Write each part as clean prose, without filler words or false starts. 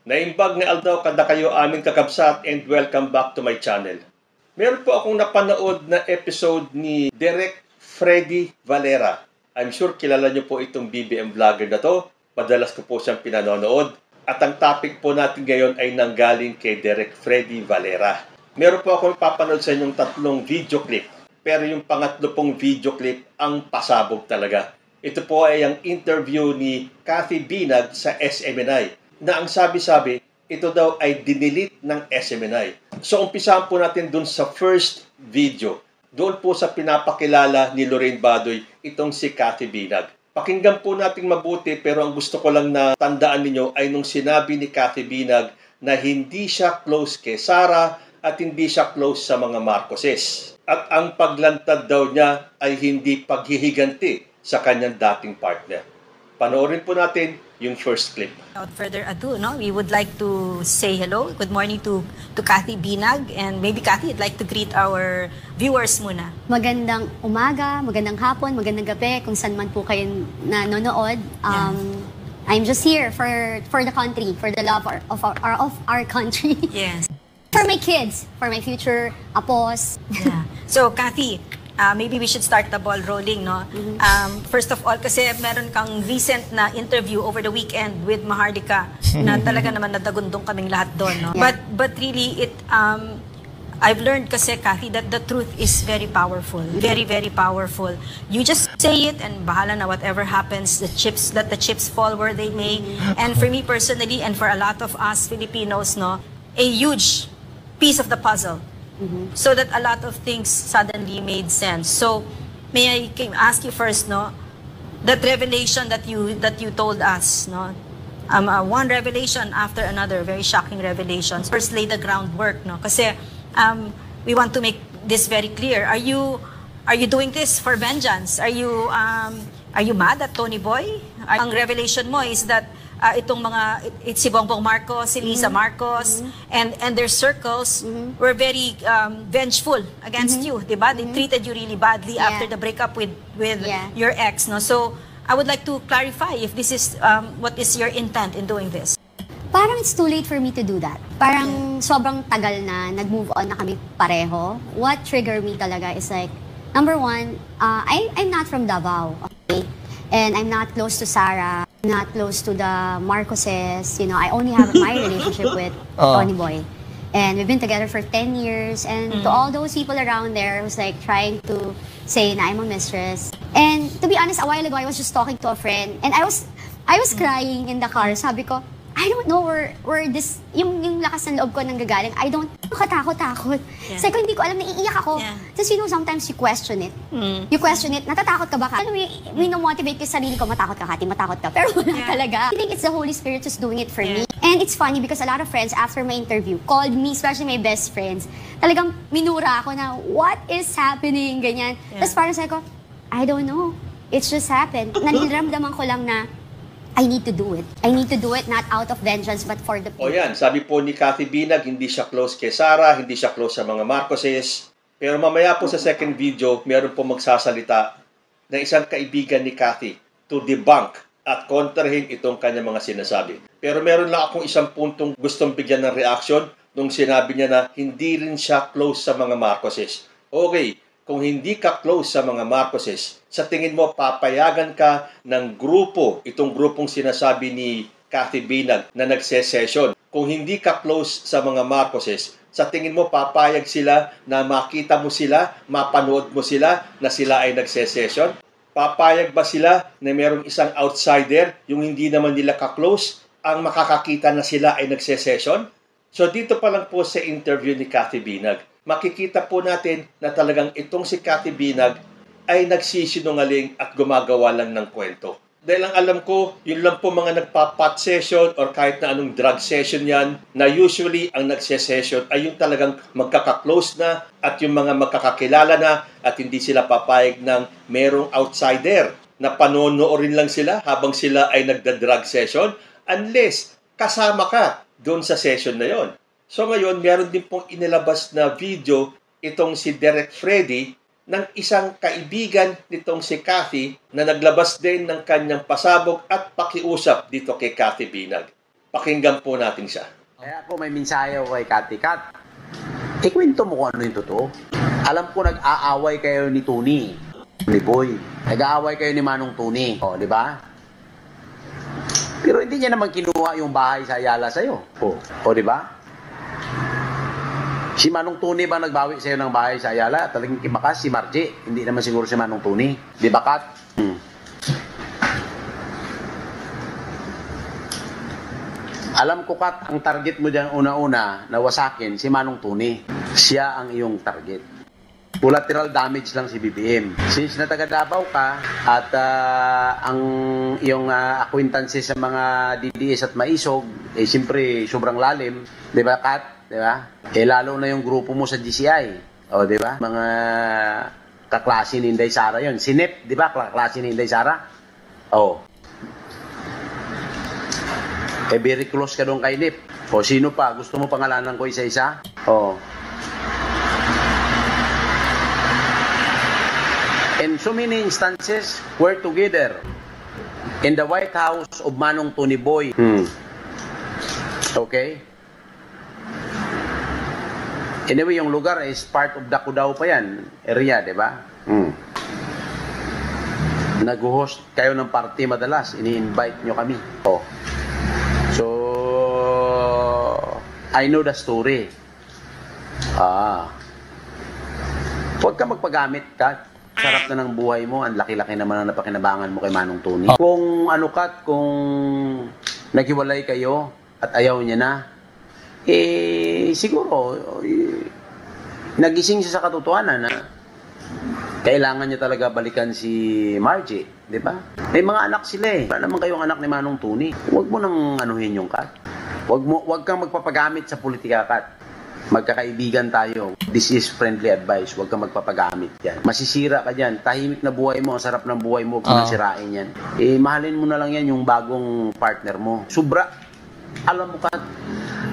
Naimbag nga aldaw kada kayo aming kakabsat and welcome back to my channel. Meron po akong napanood na episode ni Derek Freddy Valera. I'm sure kilala niyo po itong BBM vlogger na to. Madalas ko po siyang pinanonood. At ang topic po natin ngayon ay nanggaling kay Derek Freddy Valera. Meron po akong papanood sa inyong 3 video clip. Pero yung pangatlo pong video clip ang pasabog talaga. Ito po ay ang interview ni Cathy Binag sa SMNI. Na ang sabi-sabi, ito daw ay dinilit ng SMNI. So, umpisahan po natin dun sa first video. Doon po sa pinapakilala ni Lorraine Badoy, itong si Cathy Binag. Pakinggan po natin mabuti, pero ang gusto ko lang na tandaan ninyo ay nung sinabi ni Cathy Binag na hindi siya close kay Sara at hindi siya close sa mga Marcoses. At ang paglantad daw niya ay hindi paghihiganti sa kanyang dating partner. Panoorin po natin yung first clip. Without further ado, we would like to say hello, good morning to Cathy Binag, and maybe Cathy, I'd like to greet our viewers muna. Magandang umaga, magandang hapon, magandang gabi, kung saan man po kayo nanonood. I'm just here for the country, for the love of our country. Yes. For my kids, for my future apos. Yeah. So, Cathy, maybe we should start the ball rolling, no? First of all, kasi meron kang recent na interview over the weekend with Mahardika na talaga naman nadagundong kaming lahat doon, no? Yeah. But really, I've learned kasi, Cathy, that the truth is very powerful. Very, very powerful. You just say it and bahala na whatever happens, let the chips fall where they may. And for me personally, and for a lot of us Filipinos, no, a huge piece of the puzzle. So that a lot of things suddenly made sense. So, may I ask you first, no, that revelation that you told us, no, one revelation after another, very shocking revelations. First, lay the groundwork, no, kasi we want to make this very clear. Are you doing this for vengeance? Are you mad at Tony Boy? Ang revelation mo is that it's si Bongbong Marcos, si Liza Marcos, and their circles were very vengeful against you, diba? They treated you really badly after the breakup with your ex, no? So, I would like to clarify if this is what is your intent in doing this. Parang it's too late for me to do that. Parang sobrang tagal na, nag-move on na kami pareho. What triggered me talaga is like, number one, I'm not from Davao, okay? And I'm not close to Sara, not close to the Marcoses. You know, I only have my relationship with Tony Boy. And we've been together for 10 years. And to all those people around there, was like trying to say na I'm a mistress. And to be honest, a while ago, I was just talking to a friend. And I was crying in the car. Sabi ko, I don't know where this, yung lakas ng loob ko nang gagaling. I don't, katakot-takot. Yeah. Sabi ko, hindi ko alam, naiiyak ako. Yeah. Just, you know, sometimes you question it. You question it, natatakot ka ba? Alam mo, motivate ko sarili ko, matakot ka, Cathy, matakot ka. Pero wala talaga. I think it's the Holy Spirit just doing it for me. And it's funny because a lot of friends after my interview called me, especially my best friends, talagang minura ako na, what is happening? Ganyan. Tapos parang sabi ko, I don't know. It's just happened. Naniramdaman ko lang na, I need to do it. I need to do it not out of vengeance but for the people. O yan, sabi po ni Cathy Binag, hindi siya close kay Sara, hindi siya close sa mga Marcoses. Pero mamaya po sa second video, meron po magsasalita na isang kaibigan ni Cathy to debunk at kontrahin itong kanyang mga sinasabi. Pero meron lang akong isang puntong gustong bigyan ng reaction nung sinabi niya na hindi rin siya close sa mga Marcoses. Okay, kung hindi ka close sa mga Marcoses, sa tingin mo papayagan ka ng grupo, itong grupong sinasabi ni Cathy Binag na nagse-session. Kung hindi ka close sa mga Marcoses, sa tingin mo papayag sila na makita mo sila, mapanood mo sila na sila ay nagse-session? Papayag ba sila na mayroong isang outsider, yung hindi naman nila ka-close, ang makakakita na sila ay nagse-session? So dito pa lang po sa interview ni Cathy Binag, makikita po natin na talagang itong si Cathy Binag ay nagsisinungaling at gumagawa lang ng kwento. Dahil ang alam ko, yun lang po mga nagpa-pot session or kahit na anong drug session yan, na usually ang nagse-session ay yung talagang magkaka-close na at yung mga magkakakilala na at hindi sila papayag ng merong outsider na panonoorin lang sila habang sila ay nagda-drug session unless kasama ka doon sa session na yon. So ngayon, meron din pong inilabas na video itong si Derek Freddy ng isang kaibigan nitong si Cathy na naglabas din ng kanyang pasabog at pakiusap dito kay Cathy Binag. Pakinggan po natin siya. Kaya ako may mensahe ako kay Kati. Kat, ikwento mo kung ano yung totoo. Alam ko nag-aaway kayo ni Tony, ni Boy. Nag-aaway kayo ni Manong Tony. O, di ba? Pero hindi niya naman kinuha yung bahay sa Ayala sa'yo. O di ba? Si Manong Tony ba nagbawi sa'yo ng bahay sa Ayala? Talagang kimakas si Margie. Hindi naman siguro si Manong Tony. Di ba, Kat? Alam ko, Kat, ang target mo dyan una-una na wasakin, si Manong Tony. Siya ang iyong target. Collateral damage lang si BBM. Since na taga Davao ka at ang iyong acquaintances sa mga DDS at Maisog, siyempre sobrang lalim. Di ba, Kat? Di ba? Lalo na yung grupo mo sa GCI. O, di ba? Mga kaklase ni Inday Sara yun. Si Nep, di ba? Kaklase ni Inday Sara? O. Very close ka doon kay Nip. O, sino pa? Gusto mo pangalanan ko isa-isa? O. In so many instances, we're together in the White House of Manong Tony Boy. Okay? Anyway, yung lugar is part of Dakudao pa yan. Area, di ba? Nag-host kayo ng party madalas. Ini-invite nyo kami. O. So, I know the story. Huwag ka magpagamit, Kat. Sarap na ng buhay mo. Ang laki-laki naman ang napakinabangan mo kay Manong Tony. Kung ano, Kat, kung naghiwalay kayo at ayaw niya na, siguro, nagising siya sa katotohanan na kailangan niya talaga balikan si Margie, di ba? May mga anak sila eh. Wala naman kayong anak ni Manong Tony. Huwag mo nang anuhin yung Kat. Huwag kang magpapagamit sa politika, Kat. Magkakaibigan tayo. This is friendly advice. Huwag kang magpapagamit yan. Masisira ka dyan. Tahimik na buhay mo. Ang sarap ng buhay mo. Huwag mo sirain yan. Mahalin mo na lang yan yung bagong partner mo. Sobra. Alam mo, Kat,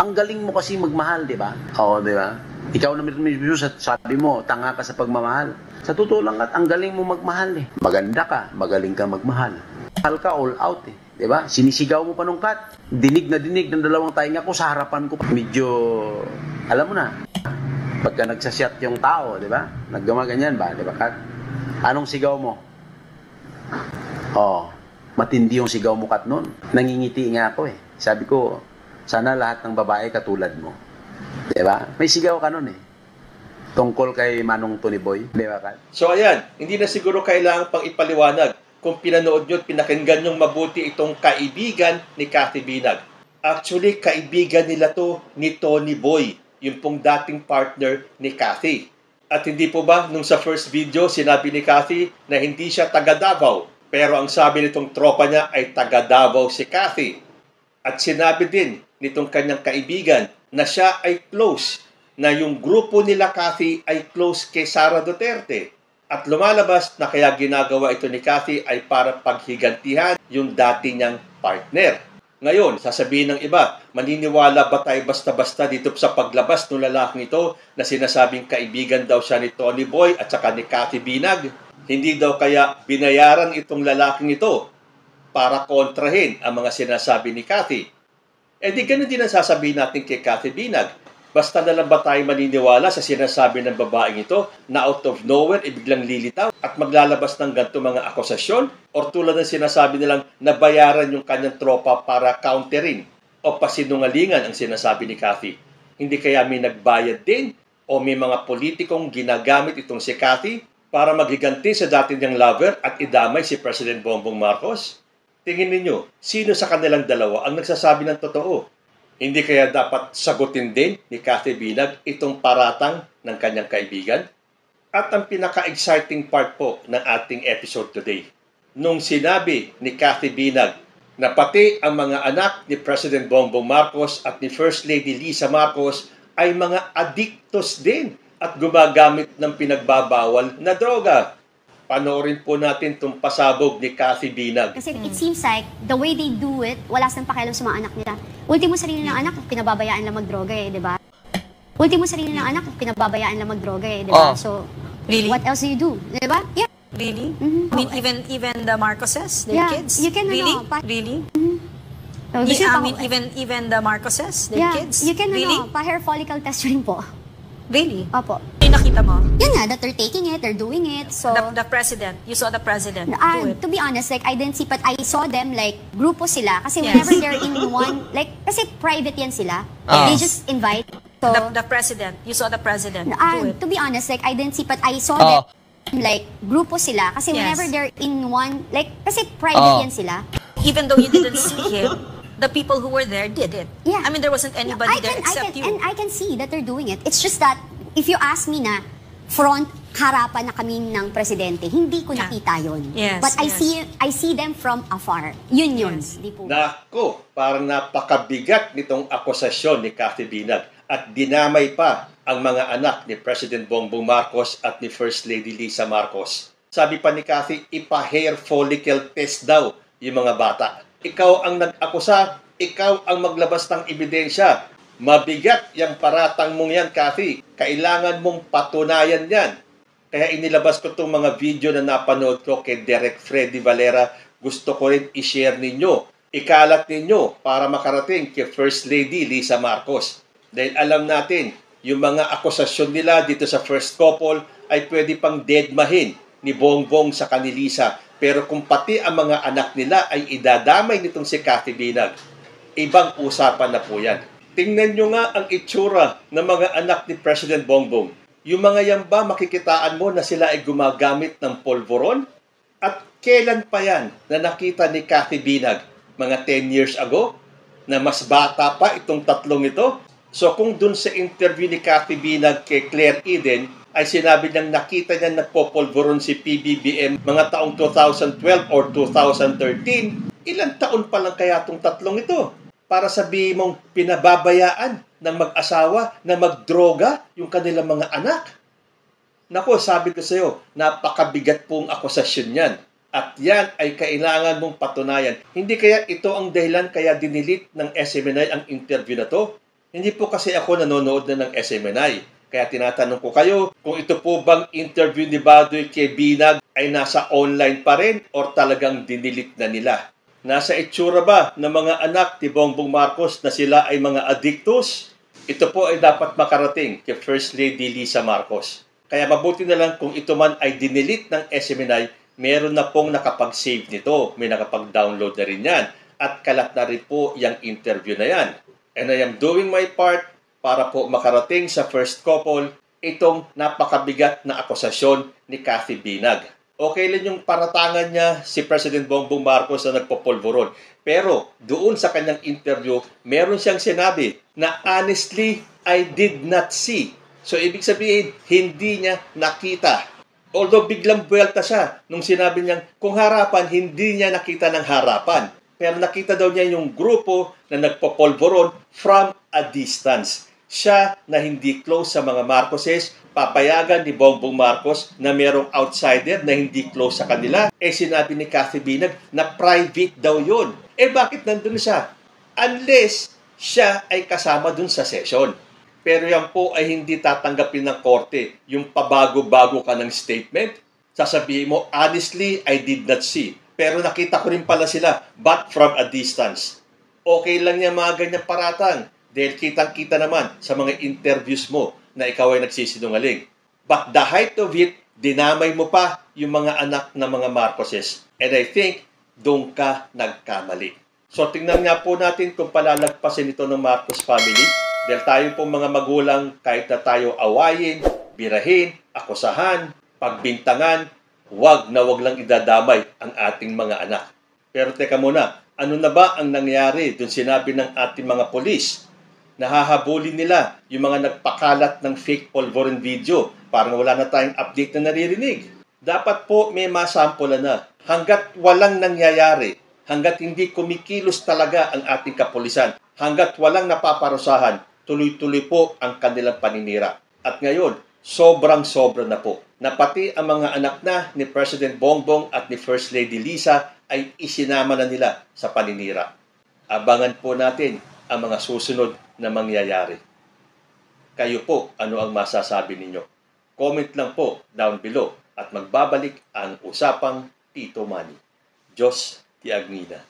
ang galing mo kasi magmahal, di ba? Oo, di ba? Ikaw na mismo sabi mo, tanga ka sa pagmamahal. Sa totoo lang, Kat, ang galing mo magmahal eh. Maganda ka, magaling ka magmahal. Mahal ka all out eh. Di ba? Sinisigaw mo pa nung Kat. Dinig na dinig ng dalawang tainga ko sa harapan ko. Medyo, alam mo na, pagka nagsasyat yung tao, di ba? Naggumaganyan ba, di ba, Kat? Anong sigaw mo? Matindi yung sigaw mo, Kat, nun. Nangingiti nga ako eh. Sabi ko, sana lahat ng babae katulad mo. Di ba? May sigaw ka nun eh. Tungkol kay Manong Tony Boy. Di ba, Kat? So ayan, hindi na siguro kailangan pang ipaliwanag kung pinanood nyo at pinakinggan nyong mabuti itong kaibigan ni Cathy Binag. Actually, kaibigan nila to ni Tony Boy, yung pong dating partner ni Cathy. At hindi po ba, nung sa first video, sinabi ni Cathy na hindi siya taga Davao, pero ang sabi nitong tropa niya ay taga Davao si Cathy. At sinabi din nitong kanyang kaibigan na siya ay close, na yung grupo nila Cathy ay close kay Sara Duterte. At lumalabas na kaya ginagawa ito ni Cathy ay para paghigantihan yung dati niyang partner. Ngayon, sasabihin ng iba, maniniwala ba tayo basta-basta dito sa paglabas ng lalaking ito na sinasabing kaibigan daw siya ni Tony Boy at saka ni Cathy Binag? Hindi daw kaya binayaran itong lalaking ito para kontrahin ang mga sinasabi ni Cathy? Di ganun din ang sasabihin natin kay Cathy Binag. Basta na lang ba tayo maniniwala sa sinasabi ng babaeng ito na out of nowhere, biglang lilitaw at maglalabas ng ganito mga akusasyon? Or tulad ng sinasabi nilang nabayaran yung kanyang tropa para counterin o pasinungalingan ang sinasabi ni Cathy? Hindi kaya may nagbayad din o may mga politikong ginagamit itong si Cathy para maghiganti sa dati niyang lover at idamay si President Bongbong Marcos? Tingin ninyo, sino sa kanilang dalawa ang nagsasabi ng totoo? Hindi kaya dapat sagutin din ni Cathy Binag itong paratang ng kanyang kaibigan? At ang pinaka-exciting part po ng ating episode today, nung sinabi ni Cathy Binag na pati ang mga anak ni President Bongbong Marcos at ni First Lady Lisa Marcos ay mga addictos din at gumagamit ng pinagbabawal na droga. Panoorin po natin itong pasabog ni Cathy Binag. Kasi it seems like the way they do it, wala silang pakialam sa mga anak nila. Ultimo sarili ng anak, pinababayaan lang magdroga eh, di ba? Ultimo sarili ng anak, pinababayaan lang magdroga eh, di ba? So, Really? what else do you do? Di ba? Yeah. Really? Mhm. I mean, even the Marcoses, their Yeah, kids? you can, really? ano, Really? So, gusto I pa mean, even the Marcoses, their yeah, kids? you can, Really? pa-hair follicle test rin po. Really? Opo. Yung nakita mo? Yun nga, that they're taking it, they're doing it, so... The president. You saw the president do it. To be honest, like, I didn't see, but I saw them, like, grupo sila. Kasi Yes. whenever they're in one, like, kasi private yan sila. They just invite. So, The president. You saw the president do it. to be honest, like, I didn't see, but I saw them, like, grupo sila. Kasi Yes. whenever they're in one, like, kasi private yan sila. Even though you didn't see him, the people who were there did it. Yeah. I mean, there wasn't anybody there except you. And I can see that they're doing it. It's just that, if you ask me na, harapan na kami ng presidente, hindi ko Yeah. nakita yun. Yes, But yes. I see them from afar. Yun. Yes. Di po. Nako, parang napakabigat nitong akusasyon ni Cathy Binag at dinamay pa ang mga anak ni President Bongbong Marcos at ni First Lady Lisa Marcos. Sabi pa ni Cathy, ipa-hair follicle test daw yung mga bata. Ikaw ang nag-akusa, ikaw ang maglabas ng ebidensya. Mabigat yung paratang mong yan, Cathy. Kailangan mong patunayan yan. Kaya inilabas ko itong mga video na napanood ko kay Derek Freddy Valera. Gusto ko rin i-share ninyo. Ikalat ninyo para makarating kay First Lady Lisa Marcos. Dahil alam natin, yung mga akusasyon nila dito sa first couple ay pwede pang deadmahin ni Bongbong sa kanilisa. Pero kung pati ang mga anak nila ay idadamay nitong si Cathy Binag, ibang usapan na po yan. Tingnan nyo nga ang itsura ng mga anak ni President Bongbong. Yung mga yan ba makikitaan mo na sila ay gumagamit ng polvoron? At kailan pa yan na nakita ni Cathy Binag? Mga 10 years ago? Na mas bata pa itong tatlong ito? So kung dun sa interview ni Cathy Binag kay Claire Eden, ay sinabi niyang nakita niya nagpopolvoron si PBBM mga taong 2012 or 2013, ilang taon pa lang kaya itong tatlong ito? Para sabihin mong pinababayaan ng mag-asawa na magdroga yung kanilang mga anak. Nako, sabi ko sa iyo, napakabigat pong akusasyon yan. At yan ay kailangan mong patunayan. Hindi kaya ito ang dahilan kaya dinilit ng SMNI ang interview na to? Hindi po kasi ako nanonood na ng SMNI. Kaya tinatanong ko kayo, kung ito po bang interview ni Badoy kay Binag ay nasa online pa rin or talagang dinilit na nila? Nasa itsura ba ng mga anak ni Bongbong Marcos na sila ay mga addictos? Ito po ay dapat makarating kay First Lady Lisa Marcos. Kaya mabuti na lang kung ito man ay dinilit ng SMNI, meron na pong nakapag-save nito. May nakapag-download na rin yan. At kalat na rin po yung interview na yan. And I am doing my part para po makarating sa first couple itong napakabigat na akusasyon ni Cathy Binag. Okay lang yung paratangan niya si President Bongbong Marcos na nagpopolvoron. Pero doon sa kanyang interview, meron siyang sinabi na honestly, I did not see. So ibig sabihin, hindi niya nakita. Although biglang buwelta siya nung sinabi niyang kung harapan, hindi niya nakita ng harapan. Pero nakita daw niya yung grupo na nagpopolvoron from a distance. Siya na hindi close sa mga Marcoses, papayagan ni Bongbong Marcos na merong outsider na hindi close sa kanila. Sinabi ni Cathy Binag na private daw yun. Bakit nandun siya? Unless siya ay kasama dun sa session. Pero yan po ay hindi tatanggapin ng korte. Yung pabago-bago ka ng statement, sasabihin mo, honestly, I did not see. Pero nakita ko rin pala sila, but from a distance. Okay lang yan mga ganyang paratang. Dahil kitang-kita naman sa mga interviews mo na ikaw ay nagsisinungaling. But the height of it, dinamay mo pa yung mga anak ng mga Marcoses. And I think, doon ka nagkamali. So tingnan nga po natin kung palalagpasin ito ng Marcos family. Dahil tayo pong mga magulang, kahit na tayo awayin, birahin, akusahan, pagbintangan, wag lang idadamay ang ating mga anak. Pero teka muna, ano na ba ang nangyari? Doon sinabi ng ating mga polis, nahahabulin nila yung mga nagpakalat ng fake polvoron video. Parang wala na tayong update na naririnig. Dapat po may masampulan na. Hanggat walang nangyayari, hanggat hindi kumikilos talaga ang ating kapulisan, hanggat walang napaparusahan, tuloy-tuloy po ang kanilang paninira. At ngayon, sobrang-sobra na po. Na pati ang mga anak na ni President Bongbong at ni First Lady Lisa ay isinama na nila sa paninira. Abangan po natin ang mga susunod na mangyayari. Kayo po, ano ang masasabi ninyo? Comment lang po down below at magbabalik ang usapang Tito Manny. Diyos ti Agnida.